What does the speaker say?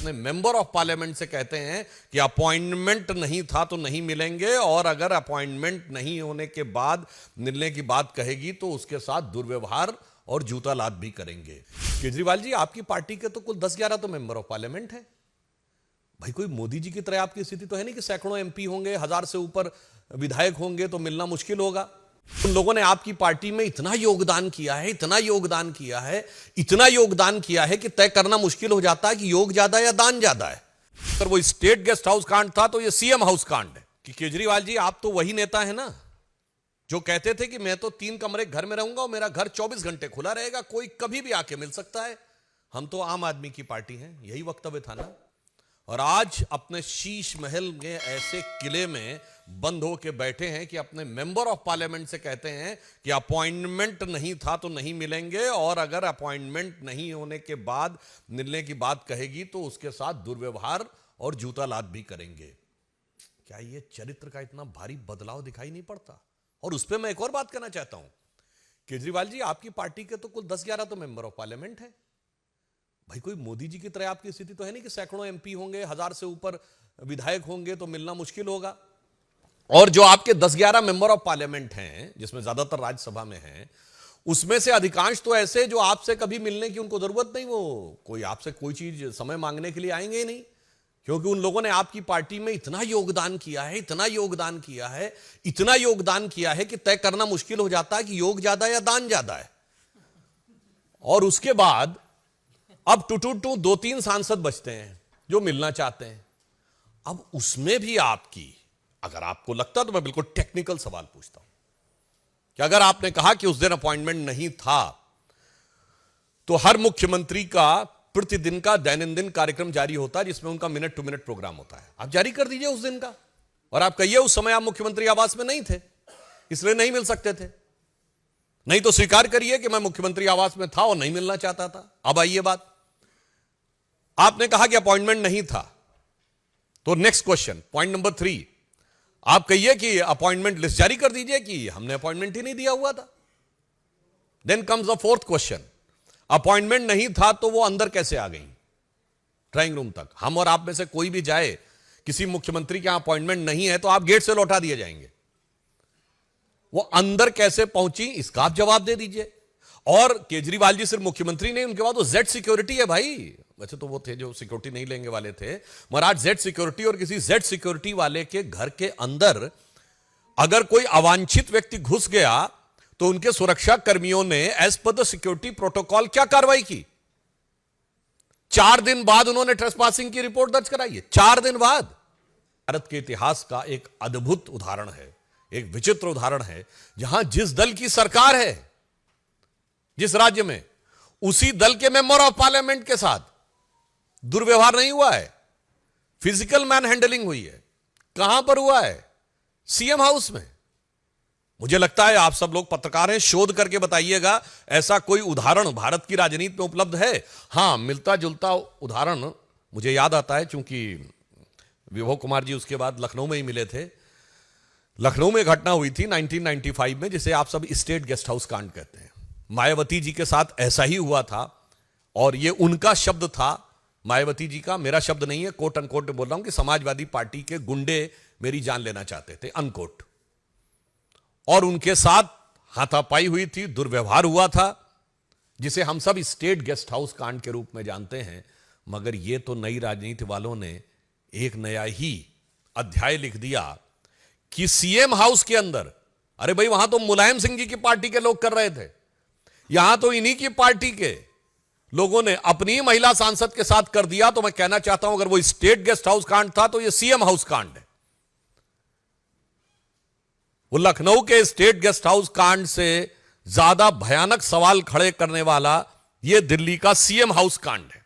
अपने member of parliament से कहते हैं कि अपॉइंटमेंट नहीं था तो नहीं मिलेंगे, और अगर अपॉइंटमेंट नहीं होने के बाद मिलने की बात कहेगी तो उसके साथ दुर्व्यवहार और जूता लात भी करेंगे। केजरीवाल जी, आपकी पार्टी के तो कुल 10-11 तो मेंबर ऑफ पार्लियामेंट है भाई। कोई मोदी जी की तरह आपकी स्थिति तो है नहीं कि सैकड़ों एमपी होंगे, 1000 से ऊपर विधायक होंगे तो मिलना मुश्किल होगा। उन लोगों ने आपकी पार्टी में इतना योगदान किया है, इतना योगदान किया है, इतना योगदान किया है कि तय करना मुश्किल हो जाता है कि योग ज्यादा या दान ज्यादा है। अगर वो स्टेट गेस्ट हाउस कांड था तो ये सीएम हाउस कांड है। कि केजरीवाल जी, आप तो वही नेता है ना जो कहते थे कि मैं तो 3 कमरे घर में रहूंगा और मेरा घर 24 घंटे खुला रहेगा, कोई कभी भी आके मिल सकता है, हम तो आम आदमी की पार्टी हैं, यही वक्तव्य था ना। और आज अपने शीश महल में ऐसे किले में बंद होकर बैठे हैं कि अपने मेंबर ऑफ पार्लियामेंट से कहते हैं कि अपॉइंटमेंट नहीं था तो नहीं मिलेंगे, और अगर अपॉइंटमेंट नहीं होने के बाद मिलने की बात कहेगी तो उसके साथ दुर्व्यवहार और जूता लात भी करेंगे। क्या ये चरित्र का इतना भारी बदलाव दिखाई नहीं पड़ता? और उस पर मैं एक और बात करना चाहता हूं। केजरीवाल जी, आपकी पार्टी के तो कुल 10-11 तो मेंबर ऑफ पार्लियामेंट है भाई। कोई मोदी जी की तरह आपकी स्थिति तो है नहीं कि सैकड़ों एमपी होंगे, 1000 से ऊपर विधायक होंगे तो मिलना मुश्किल होगा। और जो आपके 10-11 मेंबर ऑफ पार्लियामेंट हैं, जिसमें ज्यादातर राज्यसभा में हैं, उसमें से अधिकांश तो ऐसे जो आपसे कभी मिलने की उनको जरूरत नहीं, वो कोई आपसे कोई चीज समय मांगने के लिए आएंगे ही नहीं, क्योंकि उन लोगों ने आपकी पार्टी में इतना योगदान किया है, इतना योगदान किया है, इतना योगदान किया है कि तय करना मुश्किल हो जाता है कि योग ज्यादा या दान ज्यादा है। और उसके बाद अब टू 2-3 सांसद बचते हैं जो मिलना चाहते हैं। अब उसमें भी आपकी, अगर आपको लगता तो मैं बिल्कुल टेक्निकल सवाल पूछता हूं कि अगर आपने कहा कि उस दिन अपॉइंटमेंट नहीं था, तो हर मुख्यमंत्री का प्रतिदिन का दैनंदिन कार्यक्रम जारी होता है जिसमें उनका मिनट टू मिनट प्रोग्राम होता है, आप जारी कर दीजिए उस दिन का। और आप कहिए उस समय आप मुख्यमंत्री आवास में नहीं थे, इसलिए नहीं मिल सकते थे। नहीं तो स्वीकार करिए कि मैं मुख्यमंत्री आवास में था और नहीं मिलना चाहता था। अब आइए बात, आपने कहा कि अपॉइंटमेंट नहीं था, तो नेक्स्ट क्वेश्चन, पॉइंट नंबर 3, आप कहिए कि अपॉइंटमेंट लिस्ट जारी कर दीजिए कि हमने अपॉइंटमेंट ही नहीं दिया हुआ था। Then comes the 4th question, appointment नहीं था तो वो अंदर कैसे आ गई ड्राइंग रूम तक? हम और आप में से कोई भी जाए, किसी मुख्यमंत्री के यहां अपॉइंटमेंट नहीं है तो आप गेट से लौटा दिए जाएंगे, वो अंदर कैसे पहुंची इसका आप जवाब दे दीजिए। और केजरीवाल जी सिर्फ मुख्यमंत्री नहीं, उनके बाद तो जेड सिक्योरिटी है भाई। वैसे तो वो थे जो सिक्योरिटी नहीं लेंगे वाले थे, मगर आज जेड सिक्योरिटी, और किसी जेड सिक्योरिटी वाले के घर के अंदर अगर कोई अवांछित व्यक्ति घुस गया तो उनके सुरक्षा कर्मियों ने as per the security protocol क्या कार्रवाई की? 4 दिन बाद उन्होंने ट्रेसपासिंग की रिपोर्ट दर्ज कराई है, 4 दिन बाद। भारत के इतिहास का एक अद्भुत उदाहरण है, एक विचित्र उदाहरण है, जहां जिस दल की सरकार है, जिस राज्य में, उसी दल के मेंबर ऑफ पार्लियामेंट के साथ दुर्व्यवहार नहीं हुआ है, फिजिकल मैन हैंडलिंग हुई है। कहां पर हुआ है? सीएम हाउस में। मुझे लगता है आप सब लोग पत्रकार हैं, शोध करके बताइएगा ऐसा कोई उदाहरण भारत की राजनीति में उपलब्ध है? हां, मिलता जुलता उदाहरण मुझे याद आता है, चूंकि विभव कुमार जी उसके बाद लखनऊ में ही मिले थे। लखनऊ में घटना हुई थी 1995 में, जिसे आप सब स्टेट गेस्ट हाउस कांड कहते हैं। मायावती जी के साथ ऐसा ही हुआ था, और यह उनका शब्द था, मायावती जी का, मेरा शब्द नहीं है, कोट अनकोट बोल रहा हूं कि समाजवादी पार्टी के गुंडे मेरी जान लेना चाहते थे, अनकोट। और उनके साथ हाथापाई हुई थी, दुर्व्यवहार हुआ था, जिसे हम सब स्टेट गेस्ट हाउस कांड के रूप में जानते हैं। मगर यह तो नई राजनीति वालों ने एक नया ही अध्याय लिख दिया कि सीएम हाउस के अंदर, अरे भाई वहां तो मुलायम सिंह जी की पार्टी के लोग कर रहे थे, यहां तो इन्हीं की पार्टी के लोगों ने अपनी महिला सांसद के साथ कर दिया। तो मैं कहना चाहता हूं, अगर वो स्टेट गेस्ट हाउस कांड था तो यह सीएम हाउस कांड है। वो लखनऊ के स्टेट गेस्ट हाउस कांड से ज्यादा भयानक सवाल खड़े करने वाला यह दिल्ली का सीएम हाउस कांड है।